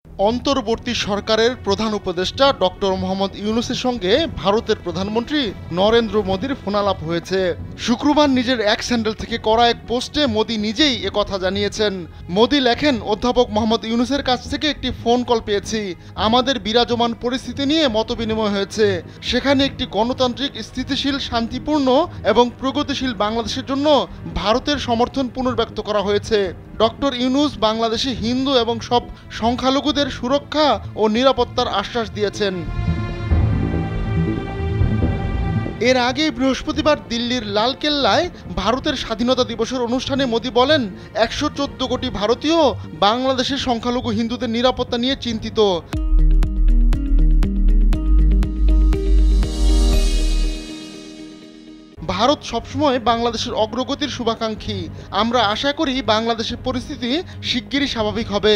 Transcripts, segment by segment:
অন্তর্বর্তী সরকারের প্রধান উপদেষ্টা ডক্টর মোহাম্মদ ইউনূসের সঙ্গে ভারতের প্রধানমন্ত্রী নরেন্দ্র মোদীর ফোনালাপ হয়েছে। শুক্রবার নিজের এক্স হ্যান্ডেল থেকে করা এক পোস্টে মোদী নিজেই একথা জানিয়েছেন। মোদী লেখেন, অধ্যাপক মোহাম্মদ ইউনূসের কাছ থেকে একটি ফোন কল পেয়েছি। আমাদের বিরাজমান পরিস্থিতি নিয়ে মতবিনিময় হয়েছে। সেখানে একটি গণতান্ত্রিক, স্থিতিশীল, শান্তিপূর্ণ এবং প্রগতিশীল বাংলাদেশের জন্য ভারতের সমর্থন পুনর্ব্যক্ত করা হয়েছে। ডক্টর ইউনূস বাংলাদেশে হিন্দু এবং সব সংখ্যালঘুদের সুরক্ষা ও নিরাপত্তার আশ্বাস দিয়েছেন। এর আগে বৃহস্পতিবার দিল্লির লালকেল্লায় ভারতের স্বাধীনতা দিবসের অনুষ্ঠানে মোদী বলেন, ১১৪ কোটি ভারতীয় বাংলাদেশের সংখ্যালঘু হিন্দুদের নিরাপত্তা নিয়ে চিন্তিত। ভারত সবসময় বাংলাদেশের অগ্রগতির শুভাকাঙ্ক্ষী। আমরা আশা করি বাংলাদেশের পরিস্থিতি শিগগিরই স্বাভাবিক হবে।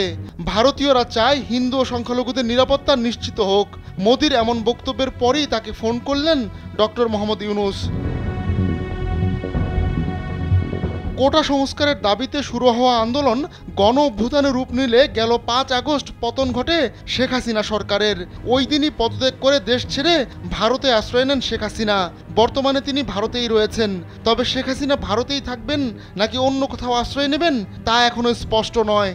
ভারতীয়রা চায় হিন্দু ও সংখ্যালঘুদের নিরাপত্তা নিশ্চিত হোক। মোদীর এমন বক্তব্যের পরেই তাকে ফোন করলেন ডক্টর মোহাম্মদ ইউনূস। কোটা সংস্কারের দাবিতে শুরু হওয়া আন্দোলন গণ অভ্যুত্থানে রূপ নিলে গেল ৫ আগস্ট পতন ঘটে শেখ হাসিনা সরকারের। ওই দিনই পদত্যাগ করে দেশ ছেড়ে ভারতে আশ্রয় নেন শেখ হাসিনা। বর্তমানে তিনি ভারতেই রয়েছেন। তবে শেখ হাসিনা ভারতেই থাকবেন নাকি অন্য কোথাও আশ্রয় নেবেন তা এখনো স্পষ্ট নয়।